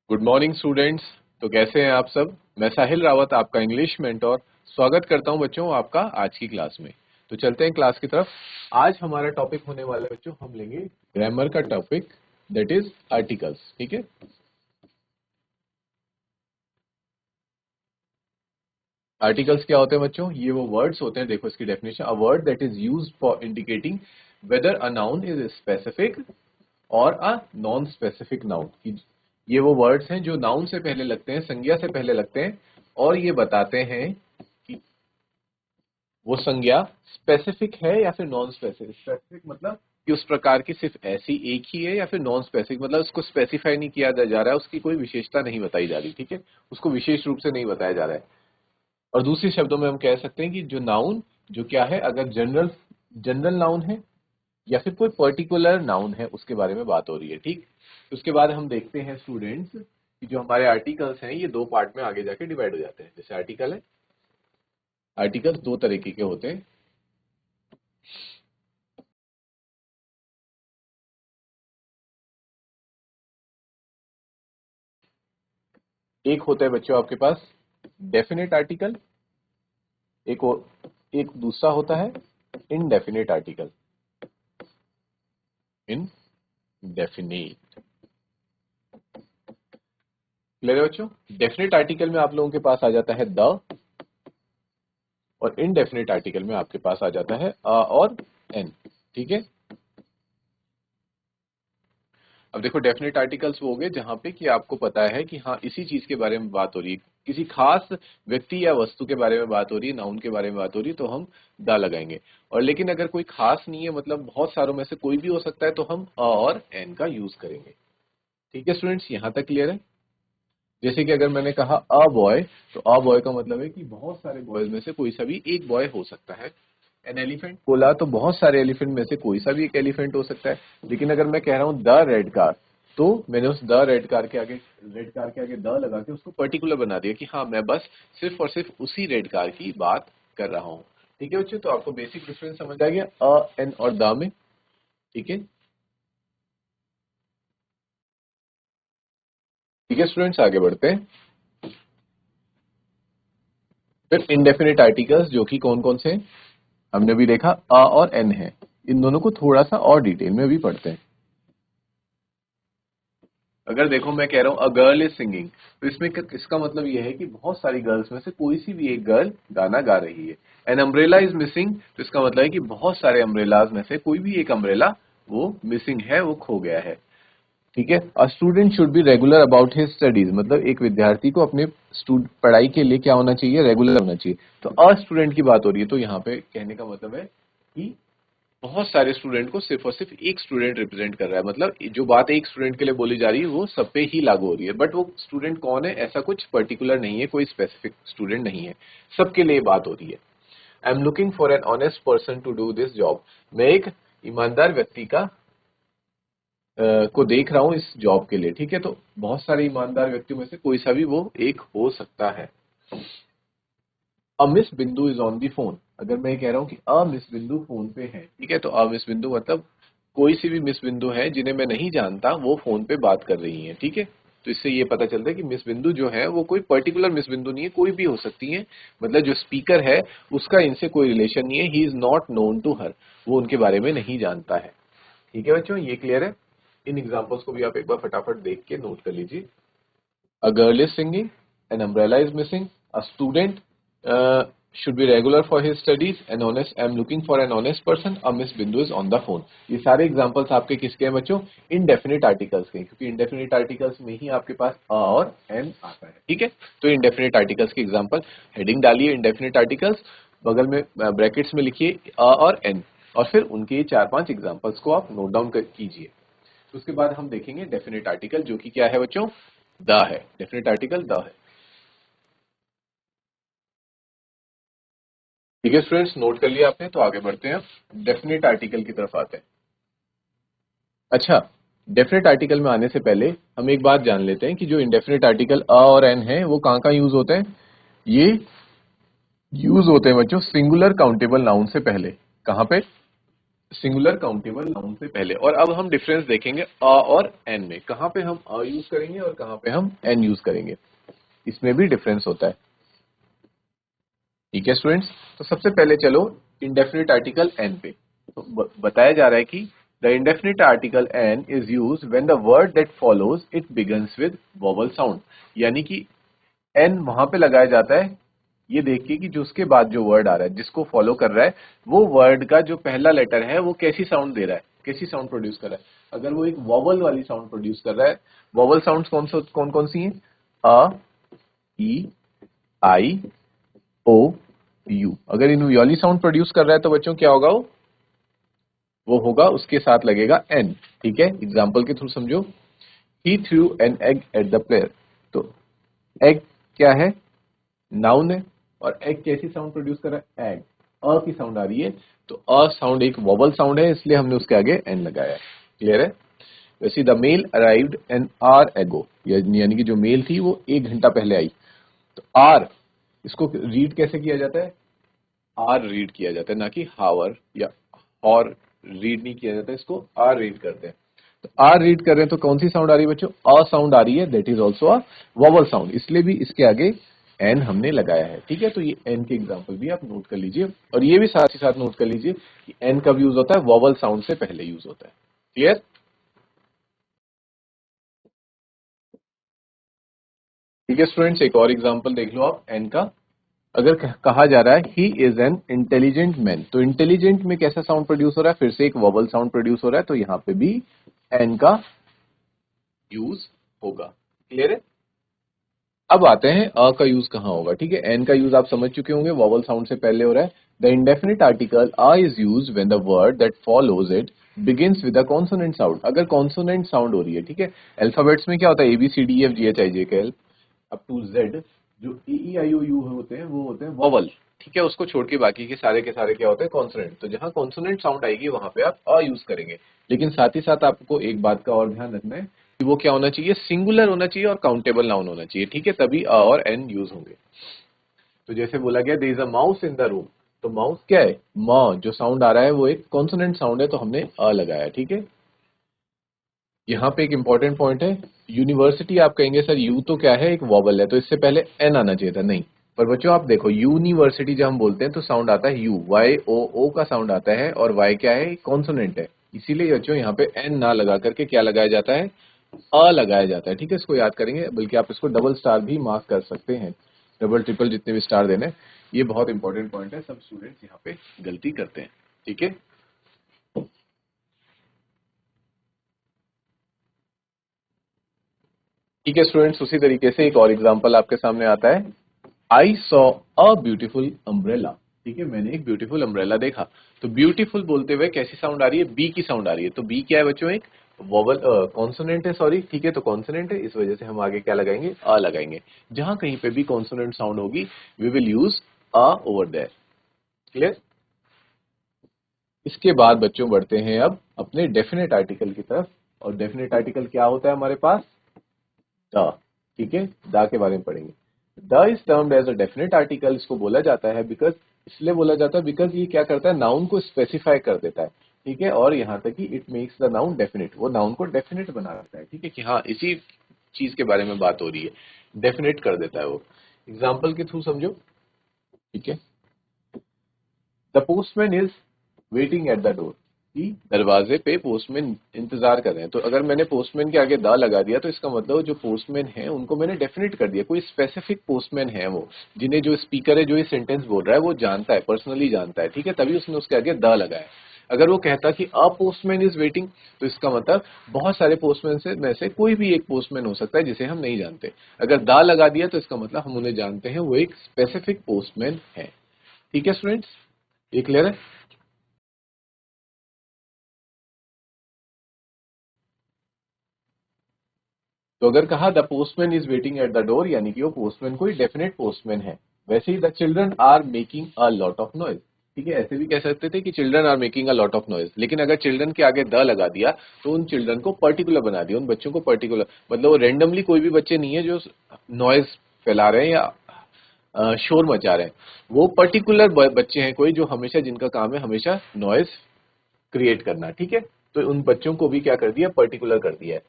Good morning students. तो कैसे हैं आप सब। मैं साहिल रावत, आपका इंग्लिश मेंटोर, स्वागत करता हूं बच्चों आपका आज की क्लास में। तो चलते हैं क्लास की तरफ। आज हमारा टॉपिक होने वाला है बच्चों, हम लेंगे ग्रामर का टॉपिक, दैट इज आर्टिकल्स। ठीक है, आर्टिकल्स क्या होते हैं बच्चों? ये वो वर्ड्स होते हैं, देखो इसकी definition, a word that is used for indicating weather a noun is specific और अ नॉन स्पेसिफिक नाउन। ये वो वर्ड्स हैं जो नाउन से पहले लगते हैं, संज्ञा से पहले लगते हैं, और ये बताते हैं कि वो संज्ञा स्पेसिफिक है या फिर नॉन स्पेसिफिक। स्पेसिफिक मतलब कि उस प्रकार की सिर्फ ऐसी एक ही है, या फिर नॉन स्पेसिफिक मतलब उसको स्पेसिफाई नहीं किया जा रहा है, उसकी कोई विशेषता नहीं बताई जा रही। ठीक है, उसको विशेष रूप से नहीं बताया जा रहा है। और दूसरी शब्दों में हम कह सकते हैं कि जो नाउन, जो क्या है, अगर जनरल जनरल नाउन है या फिर कोई पर्टिकुलर नाउन है, उसके बारे में बात हो रही है। ठीक, उसके बाद हम देखते हैं स्टूडेंट्स कि जो हमारे आर्टिकल्स हैं ये दो पार्ट में आगे जाके डिवाइड हो जाते हैं। जैसे आर्टिकल है, आर्टिकल्स दो तरीके के होते हैं। एक होता है बच्चों आपके पास डेफिनेट आर्टिकल, एक एक दूसरा होता है इनडेफिनेट आर्टिकल। इनडेफिनेट, क्लियर है बच्चों? डेफिनेट आर्टिकल में आप लोगों के पास आ जाता है द, और इनडेफिनेट आर्टिकल में आपके पास आ जाता है अ और एन। ठीक है, अब देखो डेफिनेट आर्टिकल्स वो हो गए जहां पे कि आपको पता है कि हाँ इसी चीज के बारे में बात हो रही है, किसी खास व्यक्ति या वस्तु के बारे में बात हो रही है, नाउन के बारे में बात हो रही है, तो हम द लगाएंगे। और लेकिन अगर कोई खास नहीं है, मतलब बहुत सारों में से कोई भी हो सकता है, तो हम अ और एन का यूज करेंगे। ठीक है स्टूडेंट्स, यहां तक क्लियर है? जैसे कि अगर मैंने कहा अ बॉय, तो अ बॉय का मतलब है कि बहुत सारे बॉयज में से कोई सा भी एक बॉय हो सकता है। एन एलिफेंट बोला तो बहुत सारे एलिफेंट में से कोई सा भी एक एलिफेंट हो सकता है। लेकिन अगर मैं कह रहा हूं द रेड कार, तो मैंने उस द रेड कार के आगे द लगा के उसको पर्टिकुलर बना दिया कि हाँ मैं बस सिर्फ और सिर्फ उसी रेड कार की बात कर रहा हूं। ठीक है बच्चों, तो आपको बेसिक डिफरेंस समझ आ गया अ एन और द में। ठीक है, ठीक है स्टूडेंट्स, आगे बढ़ते हैं। फिर इंडेफिनिट आर्टिकल्स, जो कि कौन कौन से हैं? हमने भी देखा अ और एन है। इन दोनों को थोड़ा सा और डिटेल में भी पढ़ते हैं। अगर देखो मैं कह रहा हूं अ गर्ल इज सिंगिंग, तो इसमें इसका मतलब यह है कि बहुत सारी गर्ल्स में से कोई सी भी एक गर्ल गाना गा रही है। एन अम्ब्रेला इज मिसिंग, तो इसका मतलब है कि बहुत सारे अम्ब्रेलाज में से कोई भी एक अम्ब्रेला वो मिसिंग है, वो खो गया है। ठीक है, a student should be regular about his studies, मतलब एक विद्यार्थी को अपने पढ़ाई के लिए क्या होना चाहिए? रेगुलर होना चाहिए। तो अ स्टूडेंट की बात हो रही है, तो यहाँ पे कहने का मतलब है कि बहुत सारे स्टूडेंट को सिर्फ और सिर्फ एक स्टूडेंट रिप्रेजेंट कर रहा है। मतलब जो बात एक स्टूडेंट के लिए बोली जा रही है वो सब पे ही लागू हो रही है, बट वो स्टूडेंट कौन है ऐसा कुछ पर्टिकुलर नहीं है, कोई स्पेसिफिक स्टूडेंट नहीं है, सबके लिए बात हो रही है। I am looking for an honest person to do this job, मैं एक ईमानदार व्यक्ति को देख रहा हूं इस जॉब के लिए। ठीक है, तो बहुत सारे ईमानदार व्यक्तियों में से कोई सा भी वो एक हो सकता है। अ मिस बिंदु इज ऑन दी फोन, अगर मैं कह रहा हूं कि अ मिस बिंदु फोन पे है, ठीक है, तो अ मिस बिंदु मतलब कोई सी भी मिस बिंदु है जिन्हें मैं नहीं जानता, वो फोन पे बात कर रही हैं। ठीक है, तो इससे ये पता चलता है कि मिस बिंदु जो है वो कोई पर्टिकुलर मिस बिंदु नहीं है, कोई भी हो सकती है। मतलब जो स्पीकर है उसका इनसे कोई रिलेशन नहीं है। He is not known to her, वो उनके बारे में नहीं जानता है। ठीक है बच्चों, ये क्लियर है? इन एग्जाम्पल्स को भी आप एक बार फटाफट देख के नोट कर लीजिए। A girl is singing, an umbrella is missing, a student should be regular for his studies, an honest, I am looking for an honest person, a Miss Bindu is on the phone। ये सारे examples आपके किसके हैं बच्चों? Indefinite articles के, क्योंकि indefinite articles में ही आपके पास अ और एन आता है। ठीक है, तो इनडेफिनिट आर्टिकल्स के एग्जांपल, हेडिंग डालिए इनडेफिनिट आर्टिकल्स, बगल में ब्रैकेट्स में लिखिए अ और एन, और फिर उनके चार पांच एग्जांपल्स को आप नोट डाउन कीजिए। उसके बाद हम देखेंगे डेफिनेट आर्टिकल, जो कि क्या है बच्चों? द है। डेफिनेट आर्टिकल द है। ठीक है स्टूडेंट्स, नोट कर लिया आपने, तो आगे बढ़ते हैं। डेफिनेट आर्टिकल की तरफ आते हैं। अच्छा, डेफिनेट आर्टिकल में आने से पहले हम एक बात जान लेते हैं कि जो इंडेफिनेट आर्टिकल अ और एन है वो कहाँ कहाँ यूज होते हैं। ये यूज होते हैं बच्चों सिंगुलर काउंटेबल नाउन से पहले। कहाँ पे? सिंगुलर काउंटेबल नाउन से पहले। और अब हम डिफरेंस देखेंगे अ और एन में, कहां पे हम अ यूज करेंगे और कहां पे हम एन यूज करेंगे, इसमें भी डिफरेंस होता है। ठीक है स्टूडेंट्स, तो सबसे पहले चलो इंडेफिनिट आर्टिकल एन पे। तो बताया जा रहा है कि the indefinite article an is use when the word that follows it begins with vowel sound, यानी कि एन वहां पे लगाया जाता है ये देख के कि जो उसके बाद जो वर्ड आ रहा है जिसको फॉलो कर रहा है, वो वर्ड का जो पहला लेटर है वो कैसी साउंड दे रहा है, कैसी साउंड प्रोड्यूस कर रहा है। अगर वो एक वॉवल वाली साउंड प्रोड्यूस कर रहा है, वॉवल साउंड कौन कौन सी हैं? अ, ई, आई, ओ, यू। अगर इन वाली साउंड प्रोड्यूस कर रहा है तो बच्चों क्या होगा, वो होगा उसके साथ लगेगा एन। ठीक है, एग्जाम्पल के थ्रू समझो। He threw an egg at the player. तो एग क्या है? नाउन है, और एग कैसी साउंड प्रोड्यूस कर रहा है? एग, अ की साउंड आ रही है, तो अ साउंड एक वोवल साउंड है, इसलिए हमने उसके आगे एन लगाया है। क्लियर है? वैसे the mail arrived an hour ago, यानी कि जो मेल थी वो 1 घंटा पहले आई। तो आर, इसको रीड कैसे किया जाता है? आर रीड किया जाता है, ना कि हावर या और रीड नहीं किया जाता, इसको आर रीड करते हैं। तो आर रीड कर रहे हैं तो कौन सी साउंड आ रही है बच्चों? अ साउंड आ रही है, that is also a vowel sound, इसलिए भी इसके आगे एन हमने लगाया है। ठीक है, तो ये एन के एग्जाम्पल भी आप नोट कर लीजिए, और ये भी साथ ही साथ नोट कर लीजिए कि एन कब यूज होता है? वोवल साउंड से पहले यूज होता है। क्लियर? ठीक है स्टूडेंट्स, एक और एग्जाम्पल देख लो आप एन का। अगर कहा जा रहा है he is an intelligent man, तो इंटेलिजेंट में कैसा साउंड प्रोड्यूस हो रहा है? फिर से एक वोवल साउंड प्रोड्यूस हो रहा है, तो यहां पे भी एन का यूज होगा। क्लियर है? अब आते हैं अ का यूज कहां होगा। ठीक है, एन का यूज आप समझ चुके होंगे, वोवल साउंड से पहले हो रहा है। The indefinite article a is use when the word that follows it begins with a consonant sound. अगर कॉन्सोनेंट साउंड हो रही है, ठीक है, अल्फाबेट्स में क्या होता है? A B C D F G H I J K L up to Z, जो ए ई आई ओ यू होते हैं वो होते हैं वोवल। ठीक है, उसको छोड़ के सारे क्या होते हैं? कॉन्सोनेंट। तो जहां कॉन्सोनेंट साउंड आएगी वहां पे आप अ यूज करेंगे। लेकिन साथ ही साथ आपको एक बात का और ध्यान रखना है कि वो क्या होना चाहिए? सिंगुलर होना चाहिए और काउंटेबल नाउन होना चाहिए। ठीक है, तभी अ और एन यूज होंगे। तो जैसे बोला गया there is a mouse in the room, तो माउस क्या है? म जो साउंड आ रहा है वो एक कॉन्सोनेंट साउंड है, तो हमने अ लगाया। ठीक है, यहाँ पे एक इंपॉर्टेंट पॉइंट है, यूनिवर्सिटी आप कहेंगे सर यू तो क्या है? एक वॉवल है, तो इससे पहले एन आना चाहिए था। नहीं, पर बच्चों आप देखो यूनिवर्सिटी जब हम बोलते हैं तो साउंड आता है यू, वाई ओ ओ का साउंड आता है, और वाई क्या है? कॉन्सोनेंट है। इसीलिए बच्चों यहाँ पे एन ना लगा करके क्या लगाया जाता है? अ लगाया जाता है। ठीक है, इसको याद करेंगे, बल्कि आप इसको डबल स्टार भी मार्क कर सकते हैं, डबल ट्रिपल जितने भी स्टार देने। ये बहुत इंपॉर्टेंट पॉइंट है, सब स्टूडेंट्स यहाँ पे गलती करते हैं। ठीक है, ठीक है स्टूडेंट्स, उसी तरीके से एक और एग्जांपल आपके सामने आता है। I saw a beautiful umbrella. ठीक है, मैंने एक ब्यूटीफुल अम्ब्रेला देखा। तो ब्यूटीफुल बोलते हुए कैसी साउंड आ रही है? बी की साउंड आ रही है। तो बी क्या है बच्चों? एक वोवल कॉन्सोनेंट है, सॉरी। ठीक है, तो कॉन्सोनेंट है, इस वजह से हम आगे क्या लगाएंगे? अ लगाएंगे। जहां कहीं पे भी कॉन्सोनेंट साउंड होगी we will use a over there. Clear? इसके बाद बच्चों बढ़ते हैं अब अपने डेफिनेट आर्टिकल की तरफ। और डेफिनेट आर्टिकल क्या होता है हमारे पास? द। ठीक है, द के बारे में पढ़ेंगे। The is termed as a definite article, इसको बोला जाता है बिकॉज, इसलिए बोला जाता है बिकॉज ये क्या करता है? नाउन को स्पेसिफाई कर देता है। ठीक है, और यहां तक कि it makes the noun definite, वो नाउन को डेफिनेट बना देता है। ठीक है, कि हाँ इसी चीज के बारे में बात हो रही है, डेफिनेट कर देता है वो। एग्जाम्पल के थ्रू समझो। ठीक है, the postman is waiting at the door, कि दरवाजे पे पोस्टमैन इंतजार कर रहे हैं। तो अगर मैंने पोस्टमैन के आगे द लगा दिया तो इसका मतलब जो पोस्टमैन है उनको मैंने डेफिनेट कर दिया, कोई स्पेसिफिक पोस्टमैन है वो, जिन्हें जो स्पीकर है जो ये सेंटेंस बोल रहा है वो जानता है, पर्सनली जानता है। ठीक है, तभी उसने उसके आगे द लगाया। अगर वो कहता कि अ पोस्टमैन इज वेटिंग, तो इसका मतलब बहुत सारे पोस्टमैन से में से कोई भी एक पोस्टमैन हो सकता है जिसे हम नहीं जानते। अगर द लगा दिया तो इसका मतलब हम उन्हें जानते हैं, वो एक स्पेसिफिक पोस्टमैन है। ठीक है स्टूडेंट्स, ये क्लियर है? तो अगर कहा the postman is waiting at the door, यानी कि वो पोस्टमैन कोई डेफिनेट पोस्टमैन है। वैसे ही the children are making a lot of noise. ठीक है, ऐसे भी कह सकते थे कि children are making a lot of noise, लेकिन अगर चिल्ड्रन के आगे द लगा दिया तो उन चिल्ड्रन को पर्टिकुलर बना दिया, उन बच्चों को पर्टिकुलर, मतलब वो रेंडमली कोई भी बच्चे नहीं है जो नॉइज फैला रहे हैं या शोर मचा रहे हैं। वो पर्टिकुलर बच्चे हैं कोई जो हमेशा, जिनका काम है हमेशा नॉइज क्रिएट करना, ठीक है। तो उन बच्चों को भी क्या कर दिया, पर्टिकुलर कर दिया है,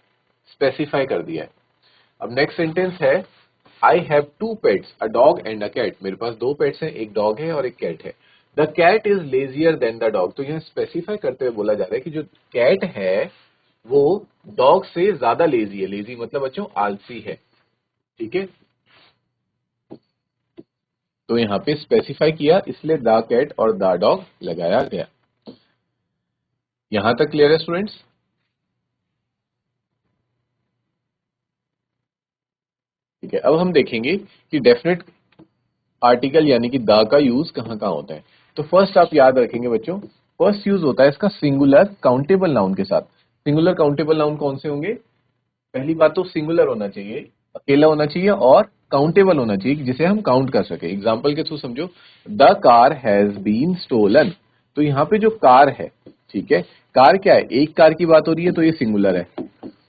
स्पेसिफाई कर दिया है। अब नेक्स्ट सेंटेंस है I have two pets, a dog and a cat. मेरे पास दो पेट्स हैं, एक डॉग है और एक कैट है। The cat is lazier than the dog. तो यहाँ स्पेसिफाई करते हुए बोला जा रहा है कि जो कैट है वो डॉग से ज्यादा लेजी है। लेजी मतलब बच्चों आलसी है, ठीक है। तो यहाँ पे स्पेसिफाई किया, इसलिए द कैट और द डॉग लगाया गया। यहां तक क्लियर है स्टूडेंट्स? ठीक है, अब हम देखेंगे कि डेफिनेट आर्टिकल यानी कि द का यूज कहां कहां होता है। तो फर्स्ट आप याद रखेंगे बच्चों, फर्स्ट यूज होता है इसका सिंगुलर काउंटेबल नाउन के साथ। सिंगुलर काउंटेबल नाउन कौन से होंगे? पहली बात तो सिंगुलर होना चाहिए, अकेला होना चाहिए और काउंटेबल होना चाहिए जिसे हम काउंट कर सके। एग्जाम्पल के थ्रू समझो, the car has been stolen. तो यहाँ पे जो कार है, ठीक है, कार क्या है, एक कार की बात हो रही है तो ये सिंगुलर है।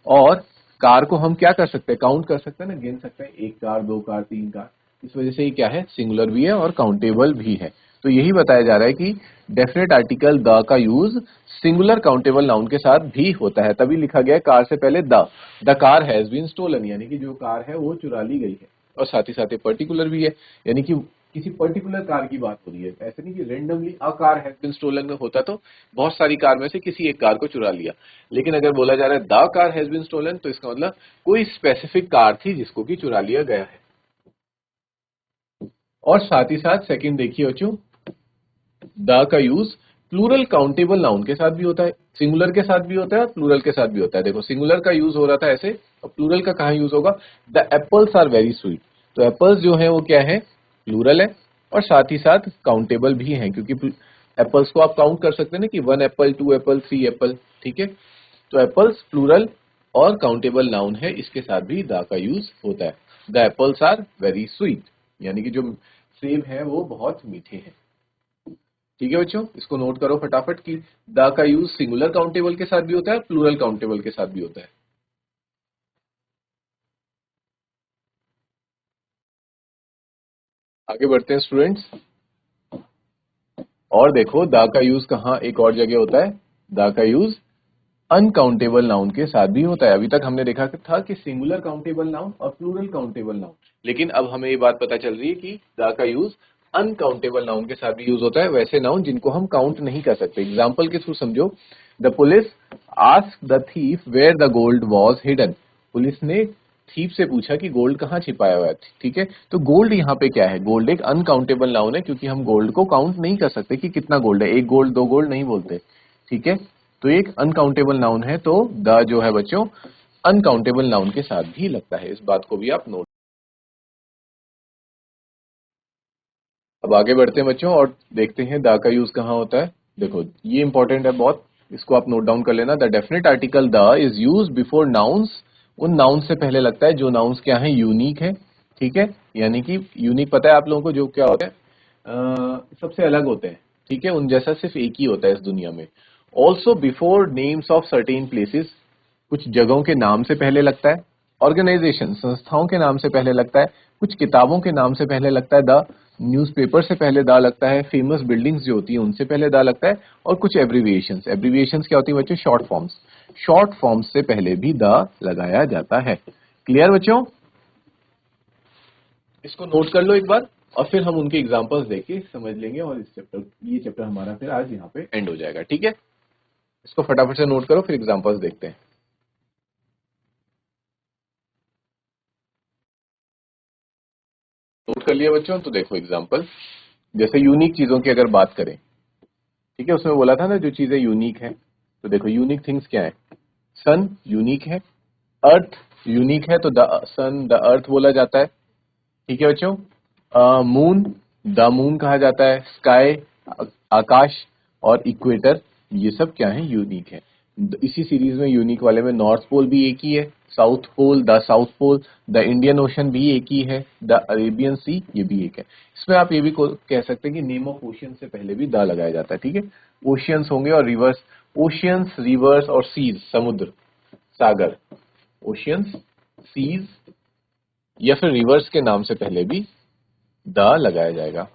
और कार को हम क्या कर सकते हैं, काउंट कर सकते हैं ना, गिन सकते हैं, एक कार, दो कार, तीन कार। इस वजह से ये क्या है, सिंगुलर भी है और काउंटेबल भी है। तो यही बताया जा रहा है कि डेफिनेट आर्टिकल द का यूज सिंगुलर काउंटेबल नाउन के साथ भी होता है। तभी लिखा गया है कार से पहले the car has been stolen, यानी कि जो कार है वो चुरा ली गई है। और साथ ही साथ पर्टिकुलर भी है, यानी कि किसी पर्टिकुलर कार की बात हो रही है। ऐसे नहीं कि randomly a car has been stolen होता तो बहुत सारी कार में से किसी एक कार को चुरा लिया। लेकिन अगर बोला जा रहा है the car has been stolen, तो इसका मतलब कोई स्पेसिफिक कार थी जिसको कि चुरा लिया गया है। और साथ ही साथ सेकंड देखिए बच्चों, द का यूज प्लूरल काउंटेबल नाउन के साथ भी होता है, सिंगुलर के साथ भी होता है और प्लूरल के साथ भी होता है। देखो सिंगुलर का यूज हो रहा था ऐसे, और प्लूरल का कहाँ यूज होगा, the apples are very sweet. तो एप्पल्स जो है वो क्या है, प्लूरल है और साथ ही साथ काउंटेबल भी है, क्योंकि एप्पल्स को आप काउंट कर सकते हैं ना कि 1 एप्पल, 2 एप्पल, 3 एप्पल, ठीक है। तो एप्पल्स प्लूरल और काउंटेबल नाउन है, इसके साथ भी द का यूज होता है। The apples are very sweet, यानी कि जो सेब है वो बहुत मीठे हैं। ठीक है बच्चों, इसको नोट करो फटाफट कि द का यूज सिंगुलर काउंटेबल के साथ भी होता है, प्लूरल काउंटेबल के साथ भी होता है। आगे बढ़ते हैं स्टूडेंट्स, और देखो द का यूज कहाँ एक और जगह होता है, द का यूज अनकाउंटेबल नाउन के साथ भी होता है। अभी तक हमने देखा था कि सिंगुलर काउंटेबल नाउन और प्लूरल काउंटेबल नाउन, लेकिन अब हमें ये बात पता चल रही है कि द का यूज अनकाउंटेबल नाउन के साथ भी यूज होता है, वैसे नाउन जिनको हम काउंट नहीं कर सकते। एग्जाम्पल के थ्रू समझो, the police asked the thief where the gold was hidden. Police ने थीफ से पूछा कि गोल्ड कहाँ छिपाया हुआ है, ठीक है। तो गोल्ड यहाँ पे क्या है, गोल्ड एक अनकाउंटेबल नाउन है, क्योंकि हम गोल्ड को काउंट नहीं कर सकते कि कितना गोल्ड है, एक गोल्ड, दो गोल्ड नहीं बोलते, ठीक है। तो एक अनकाउंटेबल नाउन है, तो द जो है बच्चों अनकाउंटेबल नाउन के साथ भी लगता है, इस बात को भी आप नोट। अब आगे बढ़ते हैं बच्चों और देखते हैं द का यूज कहाँ होता है। देखो ये इंपॉर्टेंट है बहुत, इसको आप नोट डाउन कर लेना। The definite article the is use before nouns, उन नाउन्स से पहले लगता है जो नाउन्स क्या है, यूनिक है, ठीक है। यानी कि यूनिक पता है आप लोगों को जो क्या होता है, सबसे अलग होते हैं, ठीक है, उन जैसा सिर्फ एक ही होता है इस दुनिया में। Also before names of certain places, कुछ जगहों के नाम से पहले लगता है। ऑर्गेनाइजेशन, संस्थाओं के नाम से पहले लगता है। कुछ किताबों के नाम से पहले लगता है द, न्यूज़पेपर से पहले द लगता है, फेमस बिल्डिंग्स जो होती है उनसे पहले द लगता है। और कुछ एब्रीविएशंस, एब्रीविएशंस क्या होती है बच्चों, शॉर्ट फॉर्म्स, शॉर्ट फॉर्म्स से पहले भी द लगाया जाता है। क्लियर बच्चों, इसको नोट कर लो एक बार और फिर हम उनके एग्जांपल्स देके समझ लेंगे, और इस चैप्टर, ये चैप्टर हमारा फिर आज यहाँ पे एंड हो जाएगा, ठीक है। इसको फटाफट से नोट करो, फिर एग्जांपल्स देखते हैं। नोट कर लिया बच्चों, तो देखो एग्जांपल, जैसे यूनिक चीजों की अगर बात करें, ठीक है, उसमें बोला था ना जो चीजें यूनिक है, तो देखो यूनिक थिंग्स क्या है, सन यूनिक है, अर्थ यूनिक है, तो द सन द अर्थ बोला जाता है, ठीक है बच्चों। मून द मून कहा जाता है, स्काई आकाश, और इक्वेटर, ये सब क्या है, यूनिक है। इसी सीरीज में यूनिक वाले में नॉर्थ पोल भी एक ही है, south pole the south pole, the Indian ocean भी एक ही है, द अरेबियन सी ये भी एक है। इसमें आप ये भी कह सकते हैं कि नेम ऑफ ओशियन से पहले भी द लगाया जाता है, ठीक है। ओशियंस होंगे और रिवर्स, ओशियंस, रिवर्स और सीज, समुद्र, सागर, ओशियंस, सीज या फिर रिवर्स के नाम से पहले भी द लगाया जाएगा,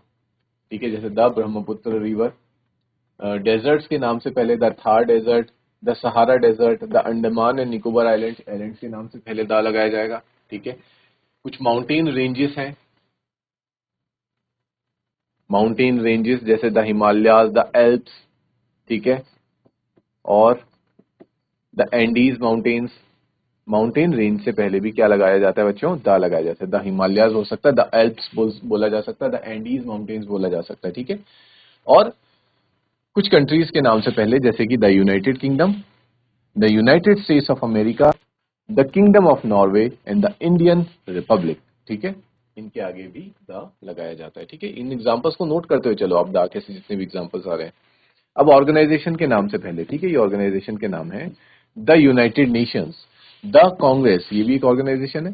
ठीक है। जैसे द ब्रह्मपुत्र रिवर, डेजर्ट्स के नाम से पहले the Thar desert, the Sahara desert, the Andaman and Nicobar islands के नाम से पहले द लगाया जाएगा। ठीक है। कुछ माउंटेन रेंजेस हैं, माउंटेन रेंजेस जैसे द हिमालयाज, द एल्प्स, ठीक है, और the Andes mountains. Mountain range से पहले भी क्या लगाया जाता है बच्चों? द लगाया जाता है। द हिमालयाज हो सकता है, द एल्प्स बोला जा सकता है, द एंडीज माउंटेन्स बोला जा सकता है। ठीक है। और कुछ कंट्रीज के नाम से पहले जैसे कि the United kingdom, the United states of America, the kingdom of Norway and the Indian Republic. ठीक है। इनके आगे भी द लगाया जाता है। ठीक है। इन एग्जांपल्स को नोट करते हुए चलो आप, द के से जितने भी एग्जांपल्स आ रहे हैं। अब ऑर्गेनाइजेशन के नाम से पहले, ठीक है, ये ऑर्गेनाइजेशन के नाम है the United Nations, the Congress, ये भी एक ऑर्गेनाइजेशन है।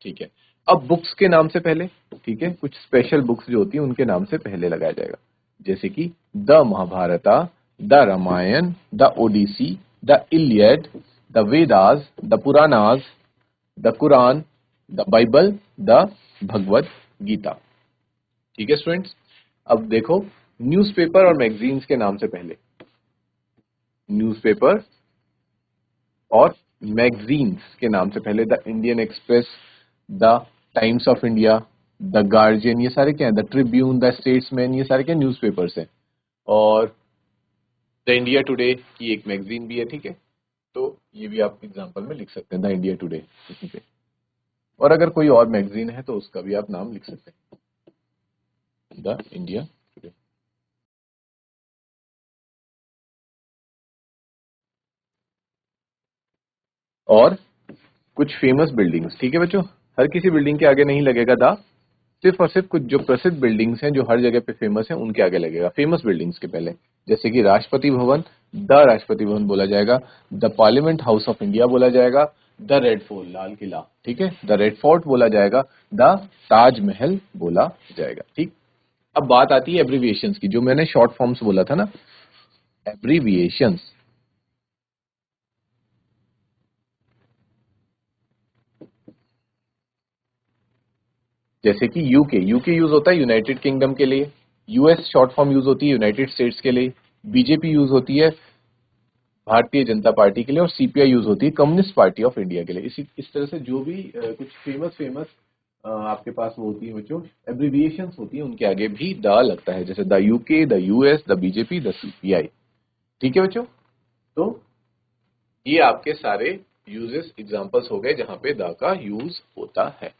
ठीक है। अब बुक्स के नाम से पहले, ठीक है, कुछ स्पेशल बुक्स जो होती है उनके नाम से पहले लगाया जाएगा, जैसे कि the Mahabharata, the Ramayana, the Odyssey, the Iliad, the Vedas, the Puranas, the Quran, the Bible, the Bhagavad Gita. ठीक है स्टूडेंट्स। अब देखो, न्यूज़पेपर और मैगजीन्स के नाम से पहले, न्यूज़पेपर और मैगजीन्स के नाम से पहले the Indian express, the times of India, the guardian, ये सारे क्या है? द ट्रिब्यून, द स्टेट्समैन, ये सारे क्या न्यूज़पेपर्स हैं। और द इंडिया टुडे की एक मैगजीन भी है। ठीक है। तो ये भी आप एग्जांपल में लिख सकते हैं, द इंडिया टुडे इसी पे। और अगर कोई और मैगजीन है तो उसका भी आप नाम लिख सकते हैं, द इंडिया टुडे। और कुछ फेमस बिल्डिंग्स, ठीक है बच्चों, हर किसी बिल्डिंग के आगे नहीं लगेगा द, सिर्फ और सिर्फ कुछ जो प्रसिद्ध बिल्डिंग्स हैं जो हर जगह पे फेमस हैं उनके आगे लगेगा, फेमस बिल्डिंग्स के पहले। जैसे कि राष्ट्रपति भवन, द राष्ट्रपति भवन बोला जाएगा, the parliament house of India बोला जाएगा, the red fort, Lal Qila, ठीक है, द रेड फोर्ट बोला जाएगा, द ताजमहल बोला जाएगा। ठीक। अब बात आती है एब्रीविएशंस की, जो मैंने शॉर्ट फॉर्म्स बोला था ना, एब्रीविएशंस। जैसे कि यूके, यूके यूज होता है यूनाइटेड किंगडम के लिए, यूएस शॉर्ट फॉर्म यूज होती है यूनाइटेड स्टेट्स के लिए, बीजेपी यूज होती है भारतीय जनता पार्टी के लिए, और सीपीआई यूज होती है कम्युनिस्ट पार्टी ऑफ इंडिया के लिए। इस तरह से जो भी कुछ फेमस फेमस आपके पास वो होती है बच्चों, एब्रिविएशंस होती है, उनके आगे भी द लगता है, जैसे the UK, the US, the BJP, the CPI. ठीक है बच्चों। तो ये आपके सारे यूजेस एग्जांपल्स हो गए जहां पे द का यूज होता है।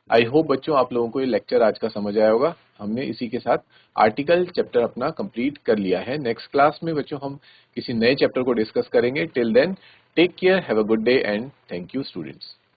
आई होप बच्चों आप लोगों को ये लेक्चर आज का समझ आया होगा। हमने इसी के साथ आर्टिकल चैप्टर अपना कंप्लीट कर लिया है। नेक्स्ट क्लास में बच्चों हम किसी नए चैप्टर को डिस्कस करेंगे। Till then take care, have a good day and thank you students.